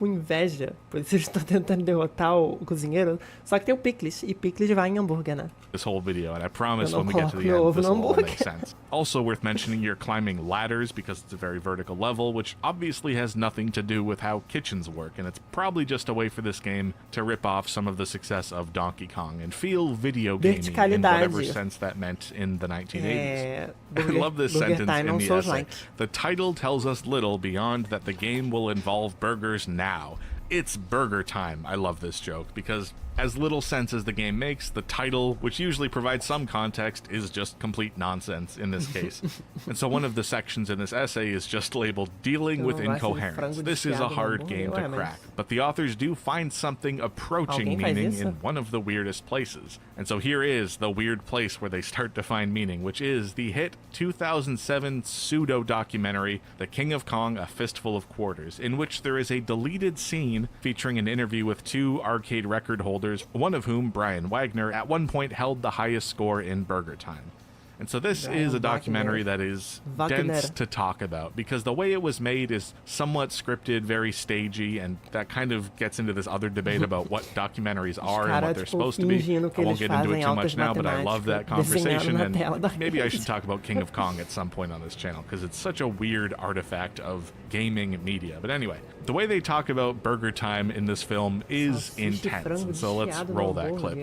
com inveja, por isso eles estão tentando derrotar o cozinheiro. Só que tem o picles, e picles vai em hambúrguer, né? This whole video, and I promise Eu não when we get to the coloco meu end, ovo this no will all hambúrguer. make sense. Also worth mentioning, you're climbing ladders because it's a very vertical level, which obviously has nothing to do with how kitchens work, and it's probably just a way for this game to rip off some of the success of Donkey Kong and feel video gamey in whatever sense that meant in the 1980s. I love this sentence in the essay. The title tells us little beyond that the game will involve burgers now. It's burger time. I love this joke because as little sense as the game makes, the title, which usually provides some context, is just complete nonsense in this case. And so one of the sections in this essay is just labeled Dealing with Incoherence. This is a hard game to crack, but the authors do find something approaching meaning in one of the weirdest places. And so here is the weird place where they start to find meaning, which is the hit 2007 pseudo-documentary, The King of Kong, A Fistful of Quarters, in which there is a deleted scene featuring an interview with two arcade record holders, one of whom, Brian Wagner, at one point held the highest score in Burger Time. And so this is a documentary that is dense to talk about because the way it was made is somewhat scripted, very stagey, and that kind of gets into this other debate about what documentaries are and what they're supposed to be. I won't get into it too much now, but I love that conversation, and maybe I should talk about King of Kong at some point on this channel because it's such a weird artifact of gaming media. But anyway, the way they talk about Burger Time in this film is intense, and so let's roll that clip.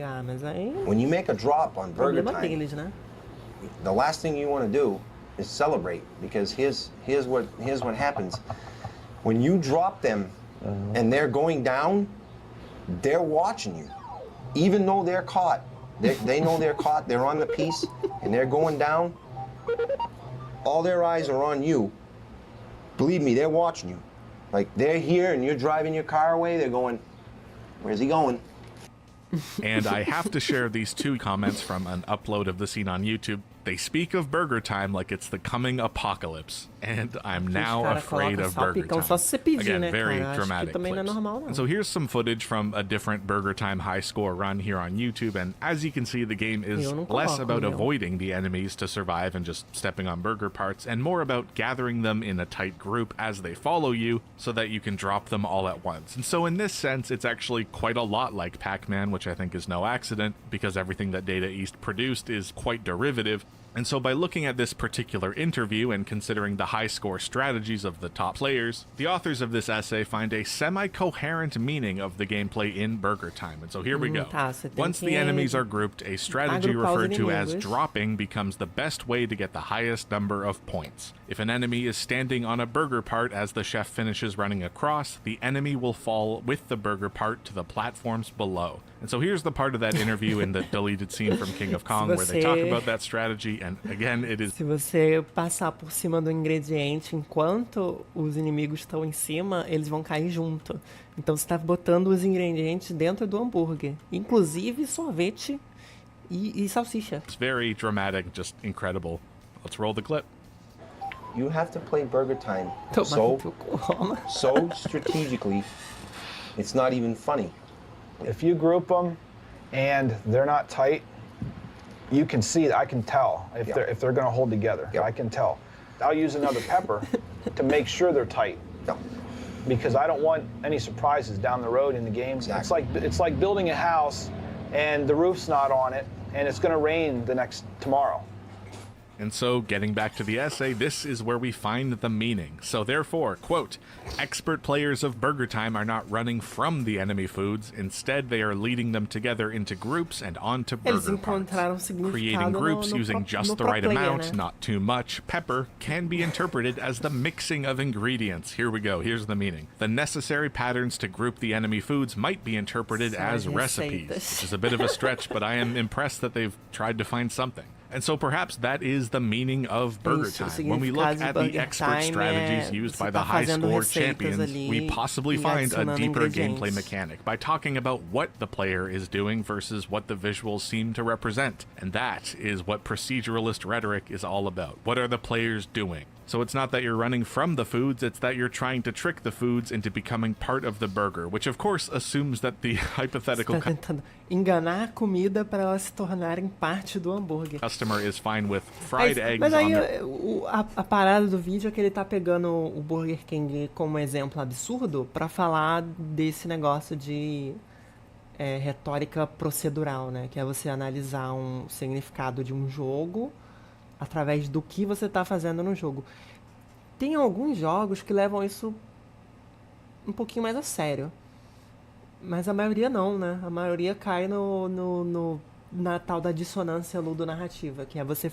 When you make a drop on Burger Time, the last thing you want to do is celebrate because here's what happens. When you drop them and they're going down, they're watching you. Even though they're caught, they know they're caught, they're on the piece, and they're going down, all their eyes are on you. Believe me, they're watching you. Like, they're here and you're driving your car away, they're going, where's he going? And I have to share these two comments from an upload of the scene on YouTube. They speak of Burger Time like it's the coming apocalypse, and I'm now afraid of Burger Time. Again, very dramatic clips. And so here's some footage from a different Burger Time high score run here on YouTube, and as you can see, the game is less about avoiding the enemies to survive and just stepping on burger parts, and more about gathering them in a tight group as they follow you so that you can drop them all at once. And so in this sense, it's actually quite a lot like Pac-Man, which I think is no accident, because everything that Data East produced is quite derivative. And so by looking at this particular interview and considering the high score strategies of the top players, the authors of this essay find a semi-coherent meaning of the gameplay in Burger Time. And so here we go. Once the enemies are grouped, a strategy referred to as dropping becomes the best way to get the highest number of points. If an enemy is standing on a burger part as the chef finishes running across, the enemy will fall with the burger part to the platforms below. And so here's the part of that interview in the deleted scene from King of Kong where they talk about that strategy, and again, it is... Se você passar por cima do ingrediente enquanto os inimigos estão em cima, eles vão cair junto. Então você está botando os ingredientes dentro do hambúrguer, inclusive sorvete e salsicha. It's very dramatic, just incredible. Let's roll the clip. You have to play Burger Time so strategically, it's not even funny. If you group them and they're not tight, you can see, I can tell if they're going to hold together. I can tell. I'll use another pepper to make sure they're tight. Because I don't want any surprises down the road in the game. It's like building a house and the roof's not on it and it's going to rain tomorrow. And so, getting back to the essay, this is where we find the meaning. So therefore, quote, expert players of Burger Time are not running from the enemy foods. Instead, they are leading them together into groups and onto burger parts. Creating groups using just the right amount, not too much, pepper, can be interpreted as the mixing of ingredients. Here we go, here's the meaning. The necessary patterns to group the enemy foods might be interpreted as recipes, which is a bit of a stretch, but I am impressed that they've tried to find something. And so perhaps that is the meaning of Burger Time. When we look at the expert strategies used by the high-score champions, we possibly find a deeper gameplay mechanic by talking about what the player is doing versus what the visuals seem to represent. And that is what proceduralist rhetoric is all about. What are the players doing? So it's not that you're running from the foods, it's that you're trying to trick the foods into becoming part of the burger, which of course assumes that the hypothetical enganar a comida para elas se tornarem parte do hambúrguer. customer is fine with fried eggs mas aí on their... a parada do vídeo é que ele tá pegando o Burger King como exemplo absurdo pra falar desse negócio de retórica procedural, né? Que é você analisar um significado de um jogo através do que você tá fazendo no jogo. Tem alguns jogos que levam isso um pouquinho mais a sério. Mas a maioria não, né? A maioria cai na tal da dissonância ludonarrativa, que é você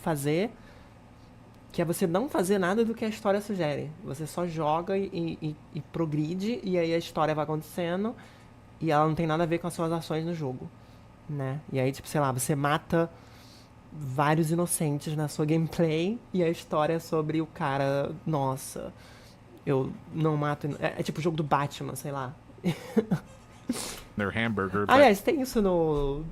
não fazer nada do que a história sugere. Você só joga e progride, e aí a história vai acontecendo, e ela não tem nada a ver com as suas ações no jogo, né? E aí, tipo, sei lá, você mata vários inocentes na sua gameplay, e a história é sobre o cara, nossa, eu não mato... É tipo o jogo do Batman, sei lá. their hamburger. But... Aliás, tem isso no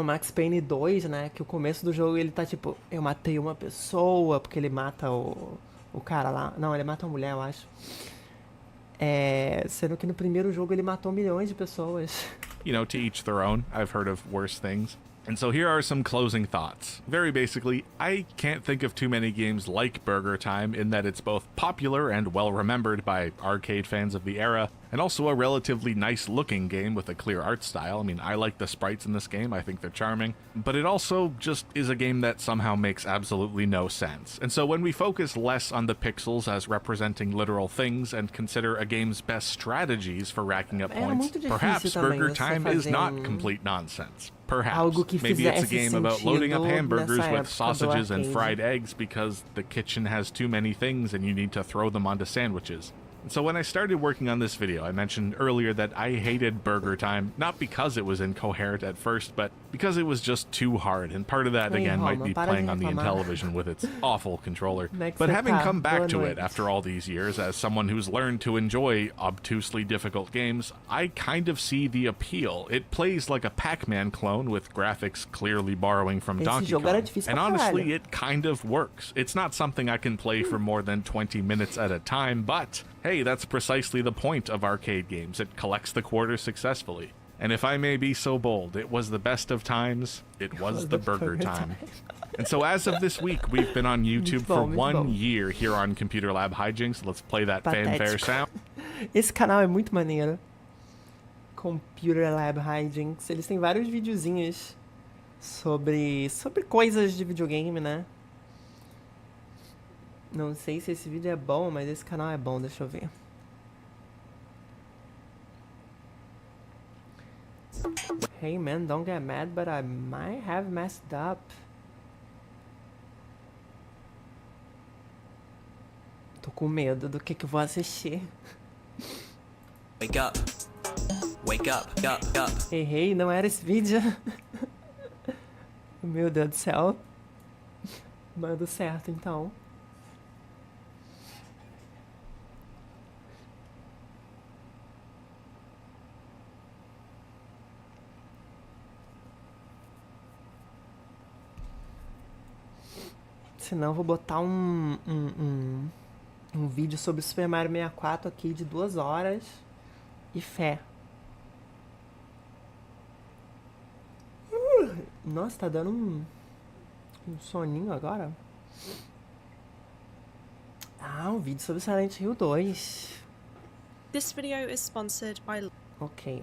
Max Payne 2, né? Que o começo do jogo ele tá tipo, eu matei uma pessoa, porque ele mata o cara lá. Não, ele mata uma mulher, eu acho. Sendo que no primeiro jogo ele matou milhões de pessoas. You know, to each their own. I've heard of worse things. And so here are some closing thoughts. Very basically, I can't think of too many games like Burger Time in that it's both popular and well remembered by arcade fans of the era, and also a relatively nice looking game with a clear art style. I mean, I like the sprites in this game, I think they're charming, but it also just is a game that somehow makes absolutely no sense. And so when we focus less on the pixels as representing literal things and consider a game's best strategies for racking up points, perhaps Burger Time is not complete nonsense. Perhaps. Maybe it's a game about loading up hamburgers with sausages and fried eggs because the kitchen has too many things and you need to throw them onto sandwiches. So when I started working on this video, I mentioned earlier that I hated Burger Time, not because it was incoherent at first, but because it was just too hard, and part of that, again, might be playing on the Intellivision with its awful controller. But having come back to it after all these years, as someone who's learned to enjoy obtusely difficult games, I kind of see the appeal. It plays like a Pac-Man clone with graphics clearly borrowing from Donkey Kong, and honestly, it kind of works. It's not something I can play for more than 20 minutes at a time, but... hey, that's precisely the point of arcade games. It collects the quarters successfully. And if I may be so bold, it was the best of times. It was the Burger Time. And so as of this week, we've been on YouTube for 1 year here on Computer Lab Hijinks. Let's play that fanfare sound. Esse canal é muito maneiro. Computer Lab Hijinks. Eles têm vários videozinhos sobre coisas de videogame, né? Não sei se esse vídeo é bom, mas esse canal é bom, deixa eu ver. Hey man, don't get mad, but I might have messed up. Tô com medo do que eu vou assistir. Wake up. Wake up. Up. Errei, não era esse vídeo. Meu Deus do céu. Manda certo, então. Senão eu vou botar um vídeo sobre o Super Mario 64 aqui de 2 horas e fé. Nossa, tá dando um soninho agora. Um vídeo sobre Silent Hill 2. This video is sponsored by... Ok.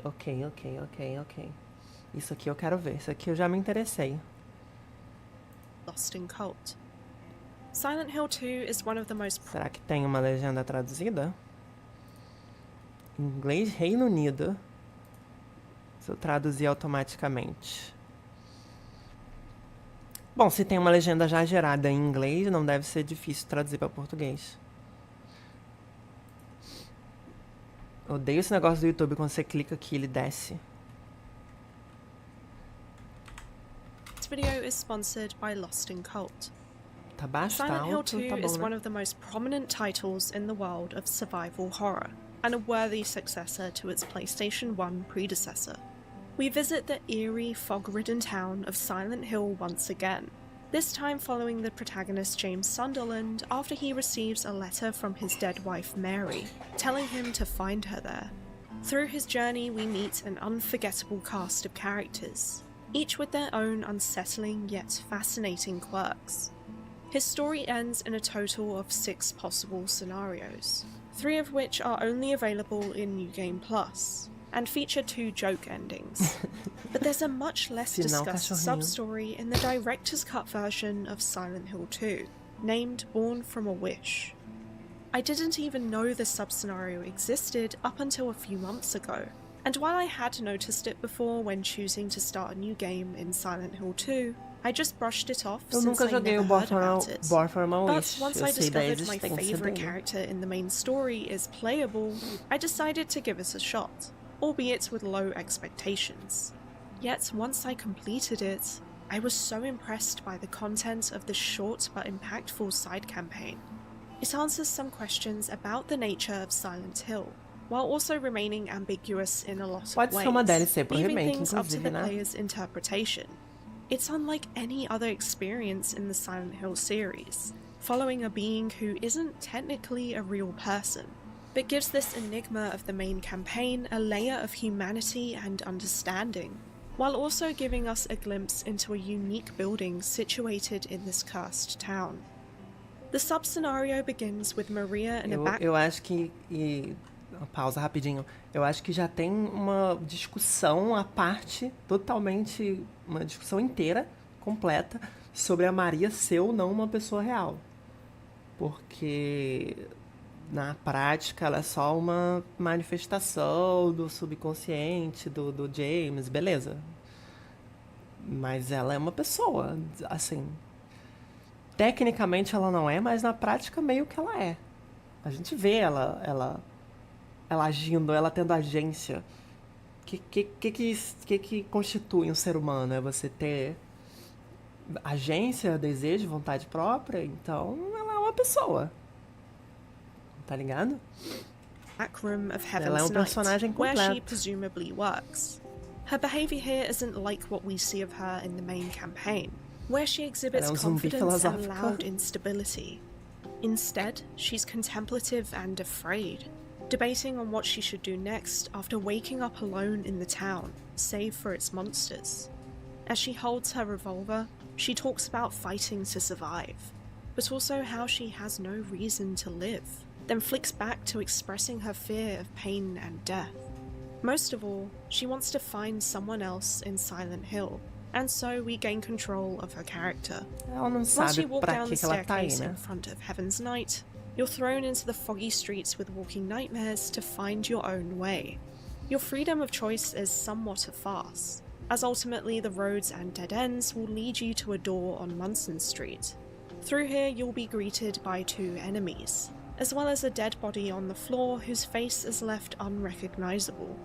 Isso aqui eu quero ver. Isso aqui eu já me interessei. Lost in Cult. Silent Hill 2 is one of the most... Será que tem uma legenda traduzida? Inglês Reino Unido. Se eu traduzir automaticamente. Bom, se tem uma legenda já gerada em inglês, não deve ser difícil traduzir para português. Odeio esse negócio do YouTube, quando você clica aqui, ele desce. This video is sponsored by Lost in Cult. Tá baixo, tá Silent Hill alto, 2 tá bom, is né? one of the most prominent titles in the world of survival horror, and a worthy successor to its PlayStation 1 predecessor. We visit the eerie, fog-ridden town of Silent Hill once again, this time following the protagonist James Sunderland after he receives a letter from his dead wife Mary, telling him to find her there. Through his journey we meet an unforgettable cast of characters. each with their own unsettling yet fascinating quirks. His story ends in a total of 6 possible scenarios, 3 of which are only available in New Game Plus, and feature 2 joke endings. But there's a much less discussed sub-story in the director's cut version of Silent Hill 2, named Born from a Wish. I didn't even know this sub-scenario existed up until a few months ago, and while I had noticed it before when choosing to start a new game in Silent Hill 2, I just brushed it off since I never heard about it. But once I discovered my favourite character in the main story is playable, I decided to give it a shot, albeit with low expectations. Yet once I completed it, I was so impressed by the content of the short but impactful side campaign. It answers some questions about the nature of Silent Hill, while also remaining ambiguous in a lot of ways, leaving things up to the player's interpretation. It's unlike any other experience in the Silent Hill series, following a being who isn't technically a real person, but gives this enigma of the main campaign a layer of humanity and understanding, while also giving us a glimpse into a unique building situated in this cursed town. The sub-scenario begins with Maria in a back... Eu acho que... Pausa rapidinho. Eu acho que já tem uma discussão à parte, totalmente, uma discussão inteira, completa, sobre a Maria ser ou não uma pessoa real. Porque na prática ela é só uma manifestação do subconsciente do James, beleza. Mas ela é uma pessoa, assim. Tecnicamente ela não é, mas na prática meio que ela é. A gente vê ela agindo, ela tendo agência. O que constitui um ser humano? É você ter agência, desejo, vontade própria? Então, ela é uma pessoa. Tá ligado? Room of Heaven's ela é um personagem Night, where she completo. presumably works. Her behaviour here isn't like what we see of her in the main campaign, where she exhibits confidence and loud instability. Instead, she's contemplative and afraid, debating on what she should do next after waking up alone in the town, save for its monsters. As she holds her revolver, she talks about fighting to survive, but also how she has no reason to live, then flicks back to expressing her fear of pain and death. Most of all, she wants to find someone else in Silent Hill, and so we gain control of her character. Ela não Once you sabe walk pra down the que ela tá aí, staircase né? in front of Heaven's Night, you're thrown into the foggy streets with walking nightmares to find your own way. Your freedom of choice is somewhat a farce, as ultimately the roads and dead ends will lead you to a door on Munson Street. Through here you'll be greeted by 2 enemies, as well as a dead body on the floor whose face is left unrecognisable.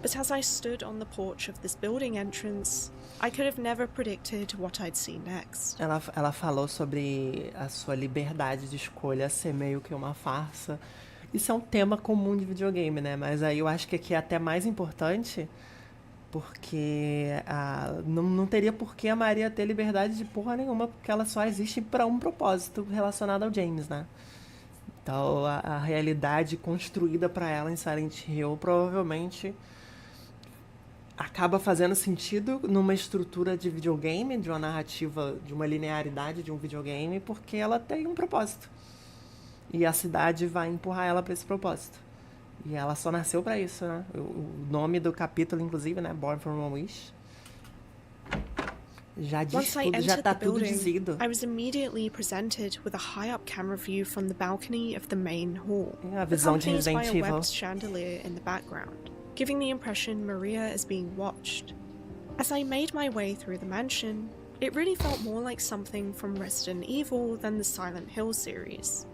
But as I stood on the porch of this building entrance, I could have never predicted what I'd see next. Ela falou sobre a sua liberdade de escolha ser meio que uma farsa. Isso é um tema comum de videogame, né? Mas aí eu acho que aqui é até mais importante, porque não teria por que a Maria ter liberdade de porra nenhuma, porque ela só existe para um propósito relacionado ao James, né? Então a realidade construída para ela em Silent Hill provavelmente acaba fazendo sentido numa estrutura de videogame, de uma narrativa, de uma linearidade de um videogame, porque ela tem um propósito. E a cidade vai empurrar ela para esse propósito. E ela só nasceu para isso, né? O nome do capítulo, inclusive, né? Born from a Wish. Já diz tudo, já tá tudo dizido. I was immediately presented with a high-up camera view from the balcony of the main hall, A visão de accompanied Resident by a Evil. webbed chandelier in the background, giving the impression Maria is being watched. As I made my way through the mansion, it really felt more like something from Resident Evil than the Silent Hill series.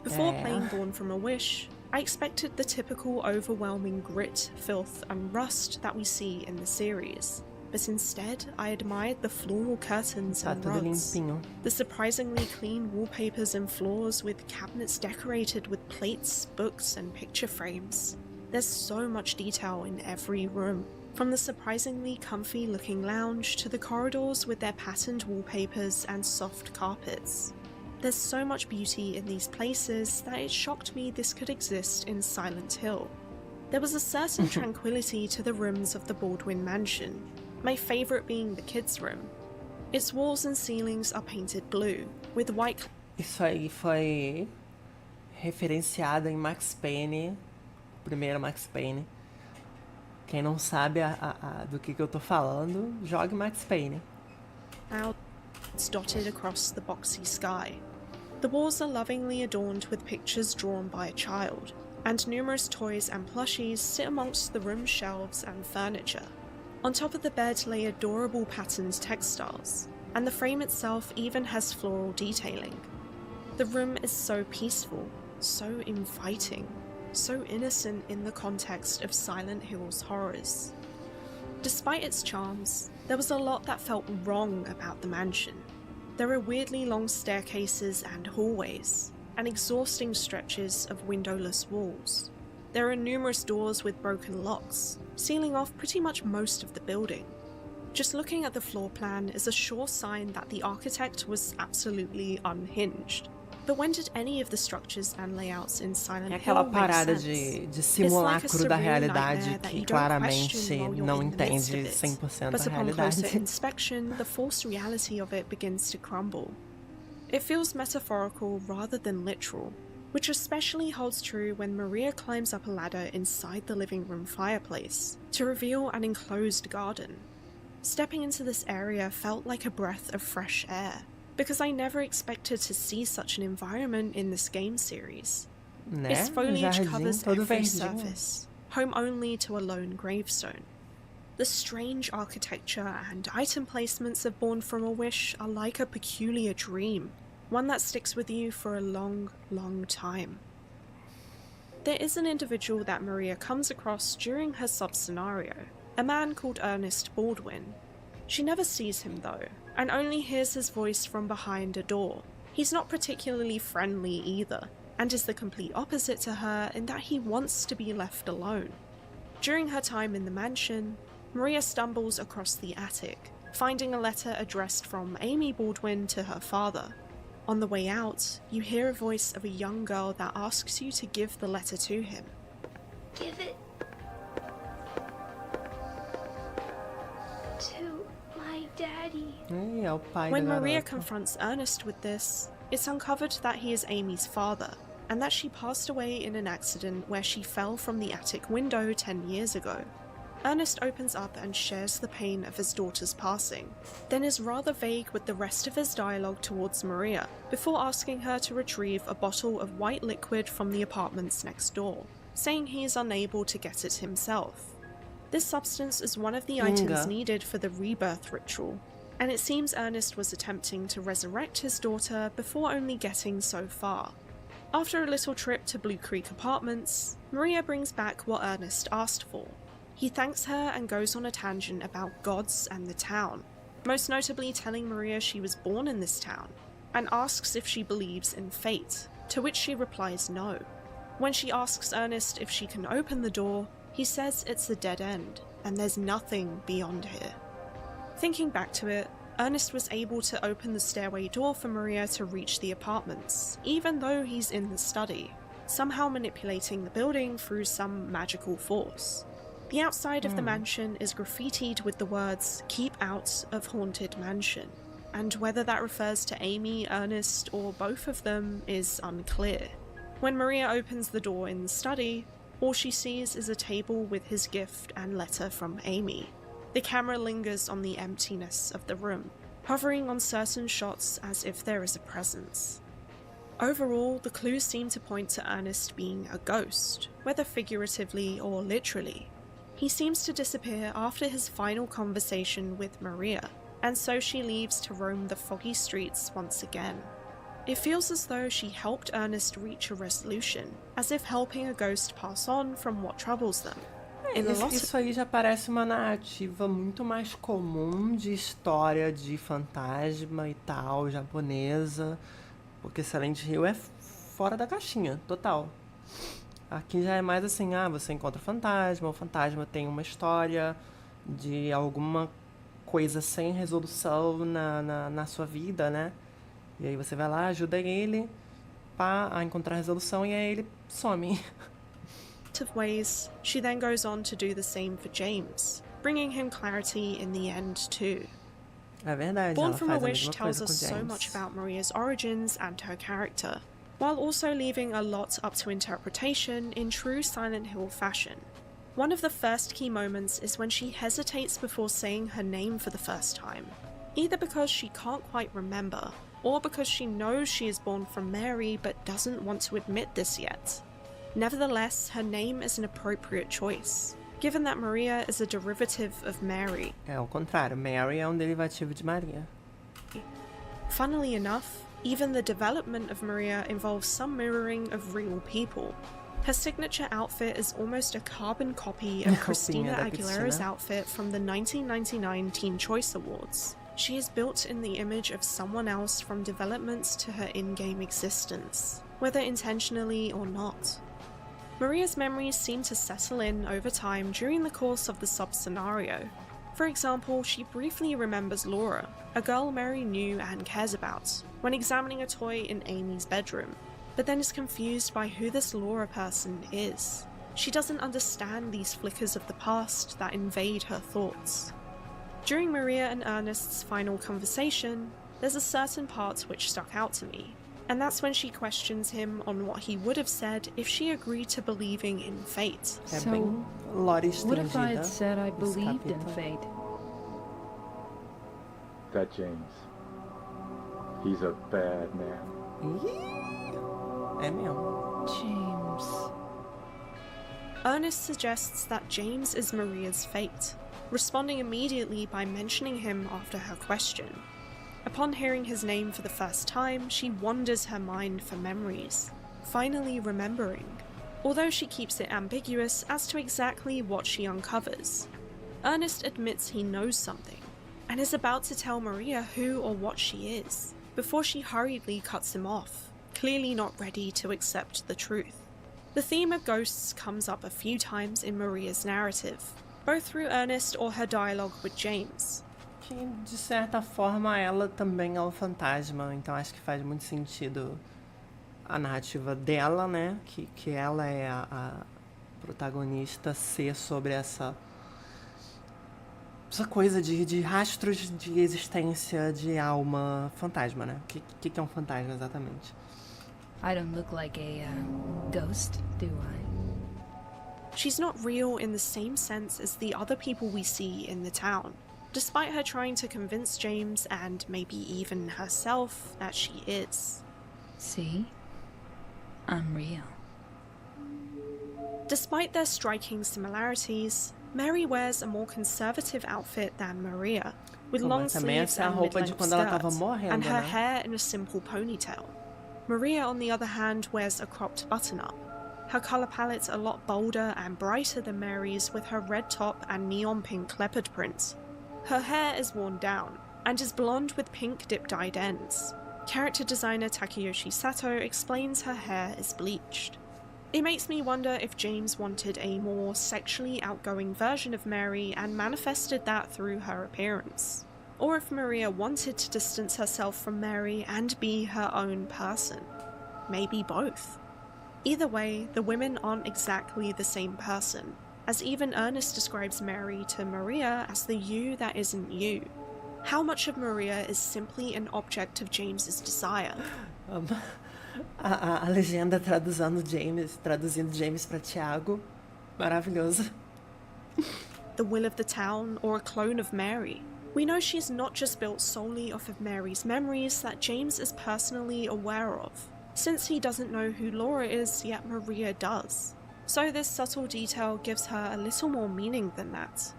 Before playing Born from a Wish, I expected the typical overwhelming grit, filth, and rust that we see in the series. But instead, I admired the floral curtains and rugs, the surprisingly clean wallpapers and floors with cabinets decorated with plates, books, and picture frames. There's so much detail in every room, from the surprisingly comfy-looking lounge to the corridors with their patterned wallpapers and soft carpets. There's so much beauty in these places that it shocked me this could exist in Silent Hill. There was a certain tranquility to the rooms of the Baldwin mansion, my favourite being the kids' room. Its walls and ceilings are painted blue, with white... Isso aí foi referenciado em Max Payne, o primeiro Max Payne. Quem não sabe do que eu tô falando, jogue Max Payne. Clouds dotted across the boxy sky. The walls are lovingly adorned with pictures drawn by a child, and numerous toys and plushies sit amongst the room's shelves and furniture. On top of the bed lay adorable patterned textiles, and the frame itself even has floral detailing. The room is so peaceful, so inviting, so innocent in the context of Silent Hill's horrors. Despite its charms, there was a lot that felt wrong about the mansion. There are weirdly long staircases and hallways, and exhausting stretches of windowless walls. There are numerous doors with broken locks, sealing off pretty much most of the building. Just looking at the floor plan is a sure sign that the architect was absolutely unhinged. But when did any of the structures and layouts in Silent Hill aquela make parada sense? de simulacro da realidade That que you don't claramente question while you're não in the midst entende of it. 100% But a upon closer realidade. inspection, the false reality of it begins to crumble. It feels metaphorical rather than literal, which especially holds true when Maria climbs up a ladder inside the living room fireplace to reveal an enclosed garden. Stepping into this area felt like a breath of fresh air, because I never expected to see such an environment in this game series. Né? Its foliage Jardim covers todo every verdinho. surface, home only to a lone gravestone. The strange architecture and item placements of Born From a Wish are like a peculiar dream, one that sticks with you for a long, long time. There is an individual that Maria comes across during her sub-scenario, a man called Ernest Baldwin. She never sees him though, and only hears his voice from behind a door. He's not particularly friendly either, and is the complete opposite to her in that he wants to be left alone. During her time in the mansion, Maria stumbles across the attic, finding a letter addressed from Amy Baldwin to her father. On the way out, you hear a voice of a young girl that asks you to give the letter to him. Give it to my daddy. Ih, é o pai When da Maria garota. confronts Ernest with this, it's uncovered that he is Amy's father, and that she passed away in an accident where she fell from the attic window 10 years ago. Ernest opens up and shares the pain of his daughter's passing, then is rather vague with the rest of his dialogue towards Maria, before asking her to retrieve a bottle of white liquid from the apartments next door, saying he is unable to get it himself. This substance is one of the items needed for the rebirth ritual, and it seems Ernest was attempting to resurrect his daughter before only getting so far. After a little trip to Blue Creek Apartments, Maria brings back what Ernest asked for. He thanks her and goes on a tangent about gods and the town, most notably telling Maria she was born in this town, and asks if she believes in fate, to which she replies no. When she asks Ernest if she can open the door, he says it's a dead end, and there's nothing beyond here. Thinking back to it, Ernest was able to open the stairway door for Maria to reach the apartments, even though he's in the study, somehow manipulating the building through some magical force. The outside of the mansion is graffitied with the words, "Keep out of Haunted Mansion," and whether that refers to Amy, Ernest, or both of them is unclear. When Maria opens the door in the study, all she sees is a table with his gift and letter from Amy. The camera lingers on the emptiness of the room, hovering on certain shots as if there is a presence. Overall, the clues seem to point to Ernest being a ghost, whether figuratively or literally. He seems to disappear after his final conversation with Maria, and so she leaves to roam the foggy streets once again. It feels as though she helped Ernest reach a resolution, as if helping a ghost pass on from what troubles them. In a lot of Isso aí já parece uma narrativa muito mais comum de história de fantasma e tal, japonesa, porque Silent Hill é fora da caixinha, total. Aqui já é mais assim, você encontra o fantasma tem uma história de alguma coisa sem resolução na sua vida, né? E aí você vai lá, ajuda ele a encontrar a resolução e aí ele some. ways, she then goes on to do the same for James, bringing him clarity in the end too. É verdade, Born ela from a faz a Wish mesma tells coisa us com so James. much about Maria's origins and her character, while also leaving a lot up to interpretation in true Silent Hill fashion. One of the first key moments is when she hesitates before saying her name for the first time, either because she can't quite remember, or because she knows she is born from Mary but doesn't want to admit this yet. Nevertheless, her name is an appropriate choice, given that Maria is a derivative of Mary. É ao contrário, Mary é derivativo de Maria. Funnily enough, even the development of Maria involves some mirroring of real people. Her signature outfit is almost a carbon copy of Christina Aguilera's outfit from the 1999 Teen Choice Awards. She is built in the image of someone else from developments to her in-game existence, whether intentionally or not. Maria's memories seem to settle in over time during the course of the sub-scenario. For example, she briefly remembers Laura, a girl Mary knew and cares about, when examining a toy in Amy's bedroom, but then is confused by who this Laura person is. She doesn't understand these flickers of the past that invade her thoughts. During Maria and Ernest's final conversation, there's a certain part which stuck out to me, and that's when she questions him on what he would have said if she agreed to believing in fate. É So, bem lore What if I estendida, had said I esse believed in capítulo. fate? That James. He's a bad man. Ih, é mesmo. James. Ernest suggests that James is Maria's fate, responding immediately by mentioning him after her question. Upon hearing his name for the first time, she wanders her mind for memories, finally remembering, although she keeps it ambiguous as to exactly what she uncovers. Ernest admits he knows something, and is about to tell Maria who or what she is, before she hurriedly cuts him off, clearly not ready to accept the truth. The theme of ghosts comes up a few times in Maria's narrative, both through Ernest or her dialogue with James. Que, de certa forma, ela também é um fantasma, então acho que faz muito sentido a narrativa dela, né? Que ela é a protagonista, ser sobre essa coisa de rastros de existência de alma fantasma, né? O que é um fantasma exatamente? I don't look like a ghost, do I? She's not real in the same sense as the other people we see in the town, despite her trying to convince James and maybe even herself that she is. See? I'm real. Despite their striking similarities, Mary wears a more conservative outfit than Maria, with long Mas também sleeves essa é a and roupa de mid-length quando ela tava skirts, morrendo, and her né? hair in a simple ponytail. Maria, on the other hand, wears a cropped button-up. Her colour palette's a lot bolder and brighter than Mary's, with her red top and neon pink leopard print. Her hair is worn down, and is blonde with pink dip-dyed ends. Character designer Takayoshi Sato explains her hair is bleached. It makes me wonder if James wanted a more sexually outgoing version of Mary and manifested that through her appearance, or if Maria wanted to distance herself from Mary and be her own person. Maybe both. Either way, the women aren't exactly the same person, as even Ernest describes Mary to Maria as the you that isn't you. How much of Maria is simply an object of James's desire? A legenda traduzindo James para Tiago. Maravilhoso. The will of the town, or a clone of Mary? We know she's not just built solely off of Mary's memories that James is personally aware of, since he doesn't know who Laura is, yet Maria does. So this subtle detail gives her a little more meaning than that.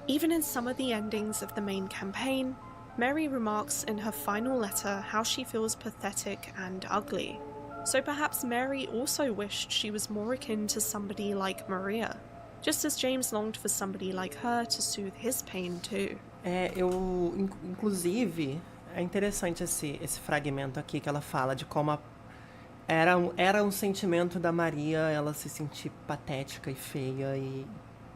Even in some of the endings of the main campaign, Mary remarks in her final letter how she feels pathetic and ugly. So perhaps Mary also wished she was more akin to somebody like Maria, just as James longed for somebody like her to soothe his pain too. Inclusive, é interessante esse fragmento aqui que ela fala de como era um sentimento da Maria ela se sentir patética e feia e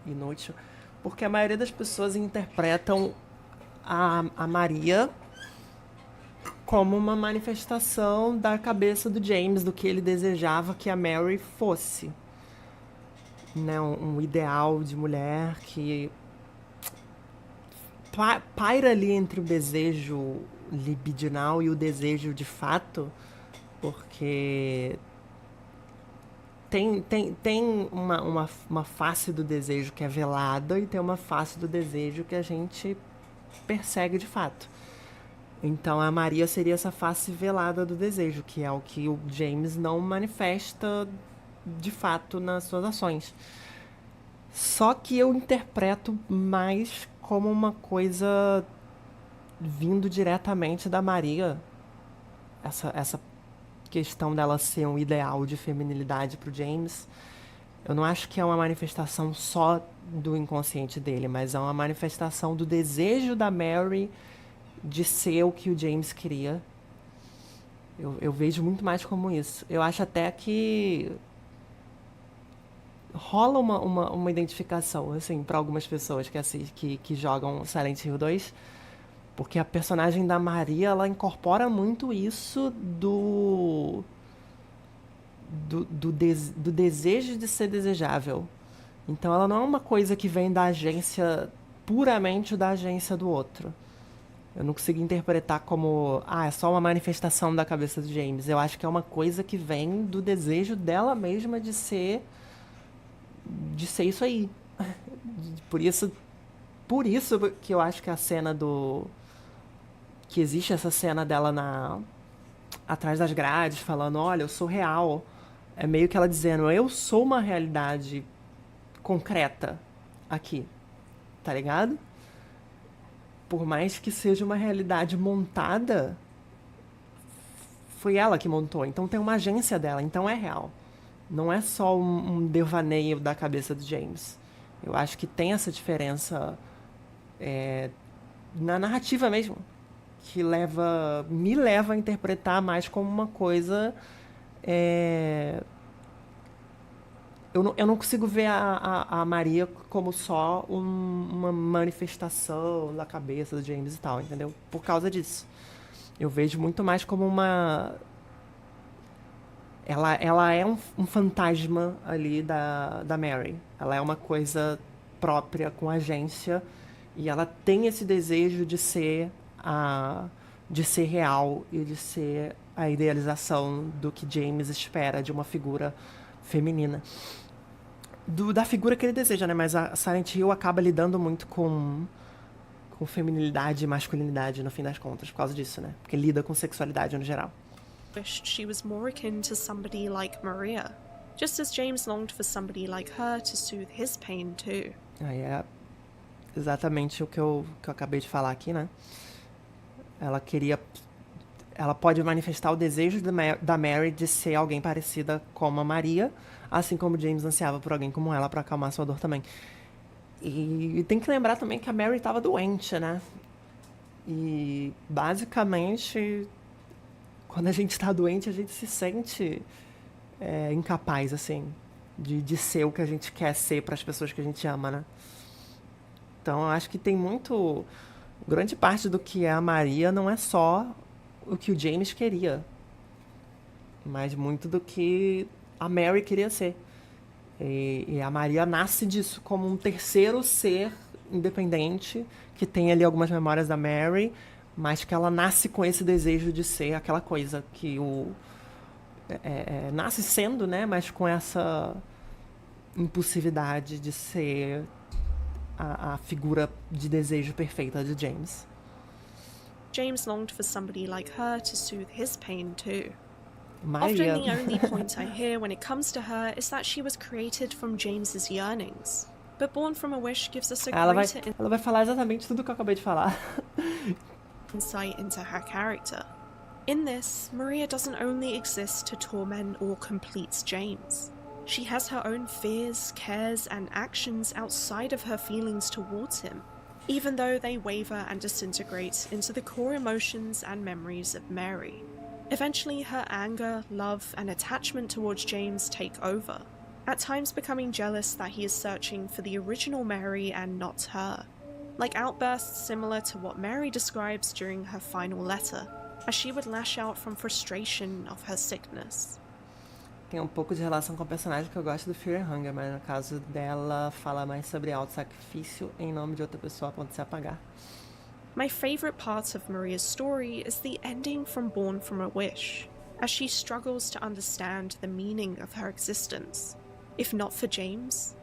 inútil, porque a maioria das pessoas interpretam a Maria como uma manifestação da cabeça do James, do que ele desejava que a Mary fosse, né? Um ideal de mulher que paira ali entre o desejo libidinal e o desejo de fato, porque tem uma face do desejo que é velada e tem uma face do desejo que a gente persegue de fato. Então a Maria seria essa face velada do desejo, que é o que o James não manifesta de fato nas suas ações. Só que eu interpreto mais como uma coisa vindo diretamente da Maria, essa questão dela ser um ideal de feminilidade pro James. Eu não acho que é uma manifestação só do inconsciente dele, mas é uma manifestação do desejo da Mary de ser o que o James queria. Eu vejo muito mais como isso. Eu acho até que rola uma identificação, assim, para algumas pessoas que jogam Silent Hill 2, porque a personagem da Maria, ela incorpora muito isso do desejo de ser desejável. Então ela não é uma coisa que vem da agência, puramente da agência do outro. Eu não consigo interpretar como, é só uma manifestação da cabeça do James. Eu acho que é uma coisa que vem do desejo dela mesma de ser isso aí. Por isso que eu acho que a cena que existe essa cena dela atrás das grades, falando, olha, eu sou real. É meio que ela dizendo, eu sou uma realidade concreta aqui. Tá ligado? Por mais que seja uma realidade montada, foi ela que montou. Então tem uma agência dela, então é real. Não é só um devaneio da cabeça do James. Eu acho que tem essa diferença na narrativa mesmo, que me leva a interpretar mais como uma coisa... Eu não consigo ver a Maria como só uma manifestação da cabeça do James e tal, entendeu? Por causa disso. Eu vejo muito mais como uma... Ela é um fantasma ali da Mary. Ela é uma coisa própria, com agência, e ela tem esse desejo de ser real e de ser a idealização do que James espera de uma figura feminina. Da figura que ele deseja, né? Mas a Silent Hill acaba lidando muito com feminilidade e masculinidade, no fim das contas, por causa disso, né? Porque lida com sexualidade no geral. Wished she was more akin to somebody like Maria, just as James longed for somebody like her to soothe his pain too. Aí é exatamente o que eu acabei de falar aqui, né? Ela pode manifestar o desejo da Mary de ser alguém parecida com a Maria, assim como James ansiava por alguém como ela para acalmar sua dor também. E tem que lembrar também que a Mary estava doente, né? E basicamente, quando a gente está doente, a gente se sente incapaz, assim, de ser o que a gente quer ser para as pessoas que a gente ama, né? Então, eu acho que tem muito... Grande parte do que é a Maria não é só o que o James queria, mas muito do que a Mary queria ser. E a Maria nasce disso como um terceiro ser independente, que tem ali algumas memórias da Mary, mas que ela nasce com esse desejo de ser aquela coisa que nasce sendo, né? Mas com essa impulsividade de ser a figura de desejo perfeita de James. James longed for somebody like her to soothe his pain too. Maria. Often the only point I hear when it comes to her is that she was created from James's yearnings. But Born from a Wish gives us a greater ela vai falar exatamente tudo que eu acabei de falar. insight into her character. In this, Maria doesn't only exist to torment or complete James. She has her own fears, cares, and actions outside of her feelings towards him, even though they waver and disintegrate into the core emotions and memories of Mary. Eventually, her anger, love, and attachment towards James take over, at times becoming jealous that he is searching for the original Mary and not her, like outbursts similar to what Mary describes during her final letter, as she would lash out from frustration of her sickness. tem um pouco de relação com o personagem que eu gosto do Fear and Hunger, mas no caso dela fala mais sobre auto-sacrifício em nome de outra pessoa a ponto de se apagar. My favourite part of Maria's story is the ending from Born from a Wish, as she struggles to understand the meaning of her existence. If not for James,